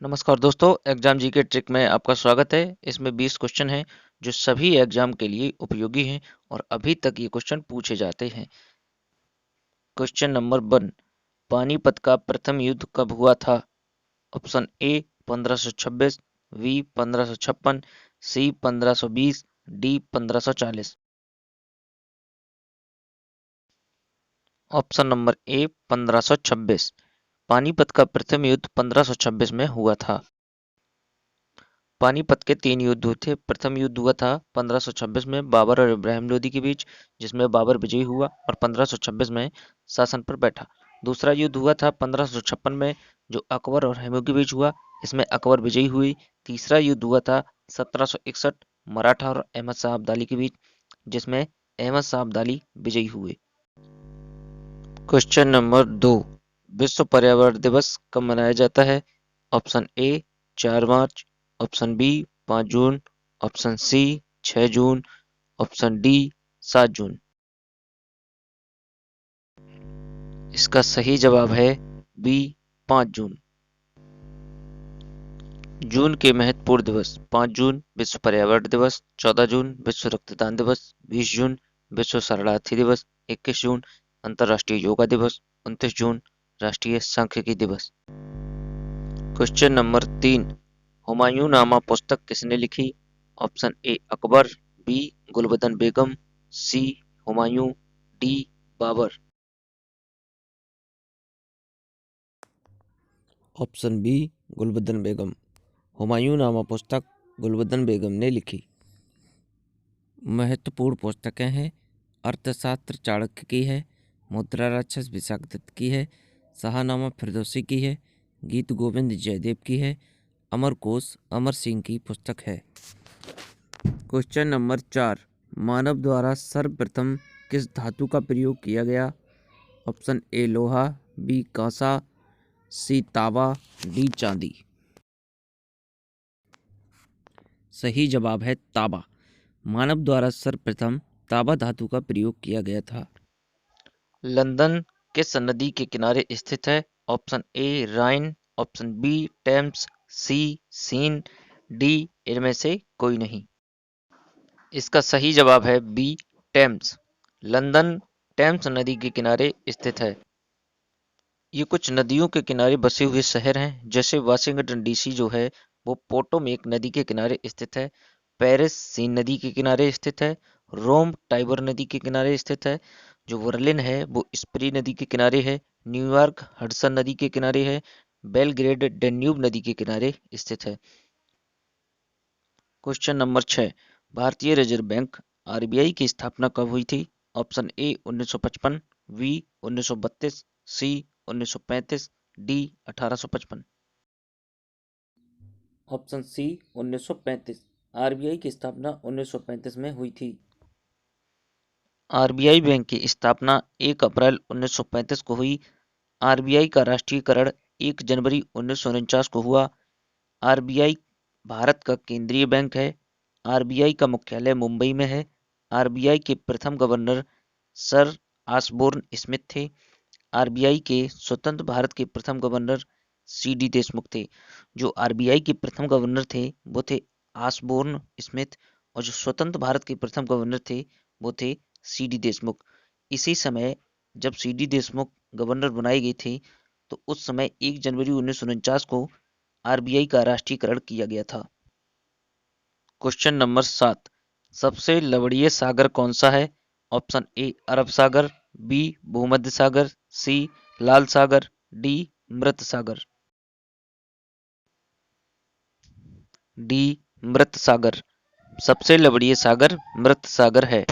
नमस्कार दोस्तों, exam GK trick में आपका स्वागत है। इसमें 20 क्वेश्चन हैं जो सभी एग्जाम के लिए उपयोगी हैं और अभी तक ये क्वेश्चन पूछे जाते हैं। क्वेश्चन नंबर 1, पानीपत का प्रथम युद्ध कब हुआ था? Option A 1526, B 1556, C 1520, D 1540। Option number A 1526। Panipat का प्रथम युद्ध 1526 में हुआ था। पानीपत के 3 युद्ध हुए थे। प्रथम युद्ध हुआ था 1526 में बाबर और इब्राहिम लोदी के बीच, जिसमें बाबर विजयी हुआ और 1526 में शासन पर बैठा। दूसरा युद्ध हुआ था 1556 में, जो अकबर और हैमू के बीच हुआ। इसमें अकबर विजयी हुई। तीसरा युद्ध हुआ था 1761 मराठा और अहमद शाह अब्दाली के बीच, जिसमें अहमद शाह अब्दाली विजयी हुए। क्वेश्चन नंबर 2, विश्व पर्यावरण दिवस कब मनाया जाता है? Option A 4 March, option B 5 June, option C 6 June, option D 7 June. इसका सही जवाब है बी 5 जून। जून के महत्वपूर्ण दिवस: 5 जून विश्व पर्यावरण दिवस, 14 जून विश्व रक्तदान दिवस, 20 जून विश्व शरणार्थी दिवस, 21 जून अंतर्राष्ट्रीय योगा दिवस, 29 जून राष्ट्रीय सांख्यिकी दिवस। क्वेश्चन नंबर 3, हुमायूं नामा पुस्तक किसने लिखी? Option A Akbar, B Gulbadan Begum, C Humayun, D Babur. Option B Gulbadan Begum. Humayun Nama पुस्तक गुलबदन बेगम ने लिखी। महत्वपूर्ण पुस्तकें हैं: अर्थशास्त्र चाणक्य की है, मुद्रा राक्षस विशाखदत्त की है, शाहनामा फिरदौसी की है, गीत गोविंद जयदेव की है, अमरकोश अमर सिंह की पुस्तक है। क्वेश्चन नंबर 4, मानव द्वारा सर्वप्रथम किस धातु का प्रयोग किया गया? ऑप्शन ए लोहा, बी कांसा, सी तांबा, डी चांदी। सही जवाब है तांबा। मानव द्वारा सर्वप्रथम तांबा धातु का प्रयोग किया गया था। लंदन किस नदी के किनारे स्थित है? Option A Rhine, option B Thames, C Seine, D इनमें से कोई नहीं। इसका सही जवाब है बी टेम्स। लंदन टेम्स नदी के किनारे स्थित है। ये कुछ नदियों के किनारे बसे हुए शहर हैं, जैसे वाशिंगटन डीसी जो है वो पोटोमेक नदी के किनारे स्थित है, पेरिस सीन नदी के किनारे स्थित है, रोम टाइबर नदी के किनारे स्थित है, जो बर्लिन है वो स्प्री नदी के किनारे है, न्यूयॉर्क हडसन नदी के किनारे है, बेलग्रेड डेन्यूब नदी के किनारे स्थित है। क्वेश्चन नंबर 6, भारतीय रिजर्व बैंक आरबीआई की स्थापना कब हुई थी? Option A 1955, B 1932, C 1935, D 1855। Option C 1935। RBI की स्थापना 1935 में हुई थी। आरबीआई बैंक की स्थापना 1 अप्रैल 1935 को हुई। आरबीआई का राष्ट्रीयकरण 1 जनवरी 1949 को हुआ। आरबीआई भारत का केंद्रीय बैंक है। आरबीआई का मुख्यालय मुंबई में है। आरबीआई के प्रथम गवर्नर सर ऑसबोर्न स्मिथ थे। आरबीआई के स्वतंत्र भारत के प्रथम गवर्नर सी डी देशमुख थे। जो आरबीआई के प्रथम गवर्नर थे वो थे ऑसबोर्न स्मिथ, और जो स्वतंत्र भारत के प्रथम गवर्नर थे वो थे सी डी देशमुख। इसी समय जब सी डी देशमुख गवर्नर बनाई गई थी, तो उस समय 1 जनवरी 1949 को आरबीआई का राष्ट्रीयकरण किया गया था। क्वेश्चन नंबर 7, सबसे लवणीय सागर कौन सा है? ऑप्शन ए अरब सागर, बी भूमध्य सागर, सी लाल सागर, डी मृत सागर। डी मृत सागर। सबसे लवणीय सागर मृत सागर है।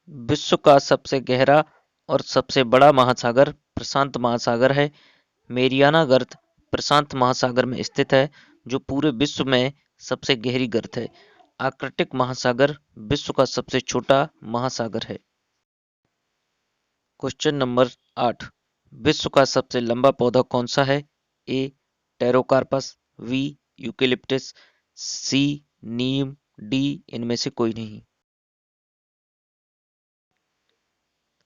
विश्व का सबसे गहरा और सबसे बड़ा महासागर प्रशांत महासागर है। मेरियाना गर्त प्रशांत महासागर में स्थित है, जो पूरे विश्व में सबसे गहरी गर्त है। आर्कटिक महासागर विश्व का सबसे छोटा महासागर है। क्वेश्चन नंबर 8, विश्व का सबसे लंबा पौधा कौन सा है? ए टेरोकार्पस, बी यूकेलिप्टस, सी नीम, डी इनमें से कोई नहीं।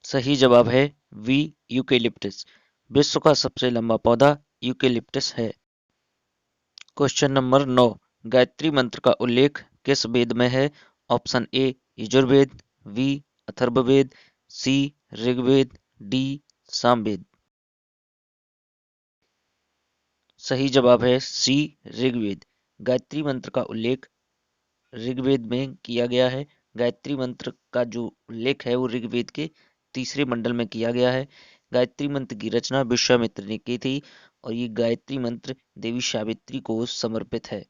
सही जवाब है वी यूकेलिप्टस। विश्व का सबसे लंबा पौधा यूकेलिप्टस है। क्वेश्चन नंबर 9, गायत्री मंत्र का उल्लेख किस वेद में है? Option A Yajurveda, B Atharvaveda, C Rigveda, D Samaveda. सही जवाब है सी ऋग्वेद। गायत्री मंत्र का उल्लेख ऋग्वेद में किया गया है। गायत्री मंत्र का जो उल्लेख है वो ऋग्वेद के तीसरे मंडल में किया गया है। गायत्री मंत्र की रचना विश्वामित्र ने की थी और ये गायत्री मंत्र देवी सावित्री को समर्पित है।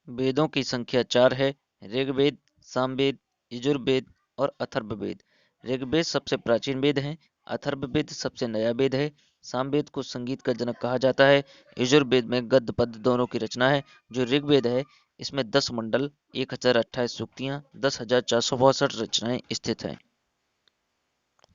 वेदों की संख्या 4 है। ऋग्वेद, सामवेद, यजुर्वेद और अथर्ववेद। ऋग्वेद सबसे प्राचीन वेद है। अथर्ववेद सबसे नया वेद है। सामवेद को संगीत का जनक कहा जाता है। यजुर्वेद में गद्य पद्य दोनों की रचना है। जो ऋग्वेद है इसमें 10 मंडल, 1028 सूक्तियां, 10,462 रचनाएं स्थित हैं।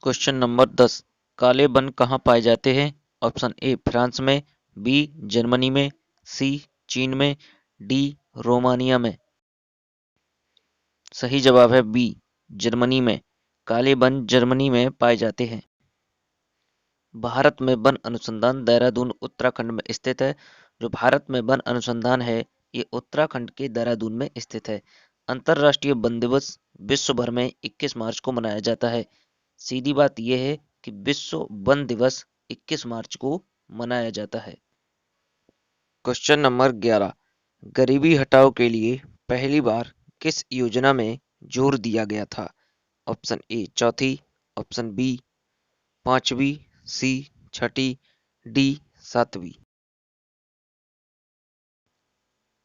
क्वेश्चन नंबर 10, काले वन कहाँ पाए जाते हैं? ऑप्शन ए फ्रांस में, बी जर्मनी में, सी चीन में, डी रोमानिया में। सही जवाब है बी जर्मनी में। काले वन जर्मनी में पाए जाते हैं। भारत में वन अनुसंधान देहरादून उत्तराखंड में स्थित है। जो भारत में वन अनुसंधान है ये उत्तराखंड के देहरादून में स्थित है। अंतर्राष्ट्रीय वन दिवस विश्व भर में 21 मार्च को मनाया जाता है। सीधी बात यह है कि विश्व वन दिवस 21 मार्च को मनाया जाता है। क्वेश्चन नंबर 11, गरीबी हटाओ के लिए पहली बार किस योजना में जोर दिया गया था? ऑप्शन ए चौथी, ऑप्शन बी पांचवी, सी छठी, डी सातवीं।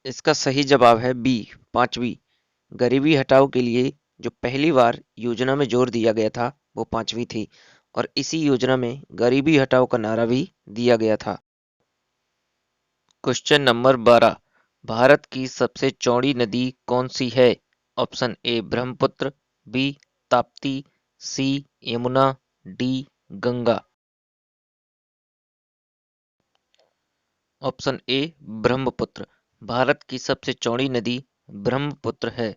इसका सही जवाब है बी पांचवी। गरीबी हटाओ के लिए जो पहली बार योजना में जोर दिया गया था वो पांचवी थी और इसी योजना में गरीबी हटाओ का नारा भी दिया गया था। क्वेश्चन नंबर 12, भारत की सबसे चौड़ी नदी कौन सी है? Option A Brahmaputra, B Tapti, C Yamuna, D Ganga. Option A Brahmaputra. Bharat की सबसे चौड़ी नदी ब्रह्मपुत्र है।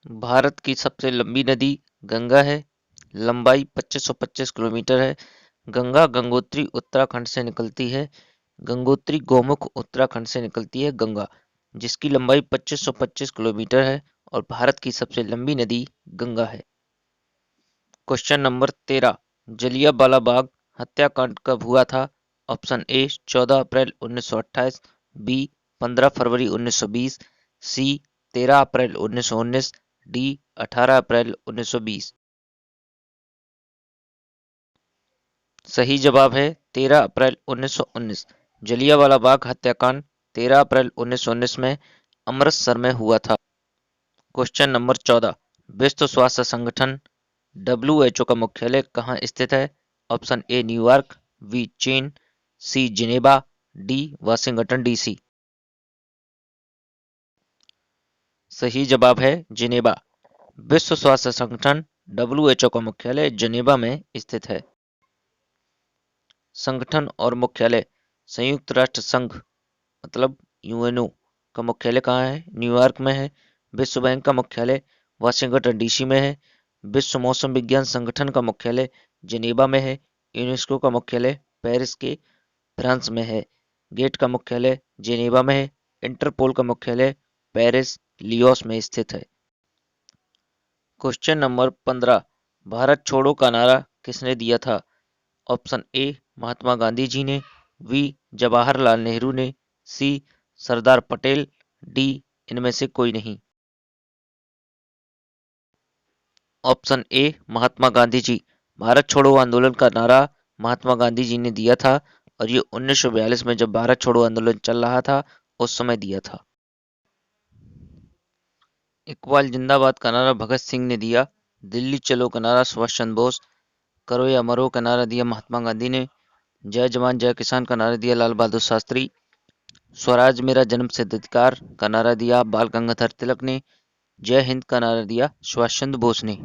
भारत की सबसे लंबी नदी गंगा है। लंबाई 2525 किलोमीटर है। गंगा गंगोत्री उत्तराखंड से निकलती है। गंगोत्री गौमुख उत्तराखंड से निकलती है गंगा, जिसकी लंबाई 2525 किलोमीटर है और भारत की सबसे लंबी नदी गंगा है। क्वेश्चन नंबर 13, जलियांवाला बाग हत्याकांड कब हुआ था? ऑप्शन ए 14 अप्रैल 1928, बी 15 फरवरी 1920, सी 13 अप्रैल 1919, डी 18 अप्रैल 1920। सही जवाब है 13 अप्रैल 1919। जलियांवाला बाग हत्याकांड 13 अप्रैल 1919 में अमृतसर में हुआ था। क्वेश्चन नंबर 14, विश्व स्वास्थ्य संगठन WHO का मुख्यालय कहाँ स्थित है? ऑप्शन ए न्यूयॉर्क, बी चीन, C Geneva, D Washington DC. सही जवाब है जिनेवा। विश्व स्वास्थ्य संगठन WHO का मुख्यालय जिनेवा में स्थित है। संगठन और मुख्यालय संयुक्त राष्ट्र संघ मतलब यूएनओ का मुख्यालय कहाँ है? न्यूयॉर्क में है। विश्व बैंक का मुख्यालय वाशिंगटन डीसी में है। विश्व मौसम विज्ञान संगठन का मुख्यालय जिनेवा में है। यूनेस्को का मुख्यालय पेरिस के फ्रांस में है। गेट का मुख्यालय जिनेवा में है। इंटरपोल का मुख्यालय पेरिस लियोस में स्थित है। क्वेश्चन नंबर 15, भारत छोड़ो का नारा किसने दिया था? ऑप्शन ए महात्मा गांधी जी ने, बी जवाहरलाल नेहरू ने, सी सरदार पटेल, डी इनमें से कोई नहीं। Option A Mahatma Gandhi ji. भारत छोड़ो आंदोलन का नारा महात्मा गांधी जी ने दिया था और ये 1942 में जब भारत छोड़ो आंदोलन चल रहा था उस समय दिया था। इकबाल जिंदाबाद का नारा भगत सिंह ने दिया। दिल्ली चलो का नारा सुभाष चंद्र बोस, करो या मरो का नारा दिया महात्मा गांधी ने, जय जवान जय किसान का नारा दिया लाल बहादुर शास्त्री, स्वराज मेरा जन्म सिद्ध अधिकार का नारा दिया बाल गंगाधर तिलक ने, जय हिंद का नारा दिया सुभाष चंद्र बोस ने।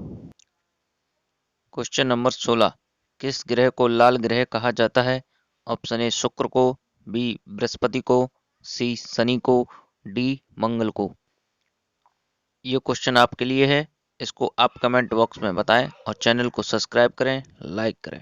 क्वेश्चन नंबर 16, किस ग्रह को लाल ग्रह कहा जाता है? ऑप्शन ए शुक्र को, बी बृहस्पति को, सी शनि को, डी मंगल को। ये क्वेश्चन आपके लिए है। इसको आप कमेंट बॉक्स में बताएं और चैनल को सब्सक्राइब करें, लाइक करें।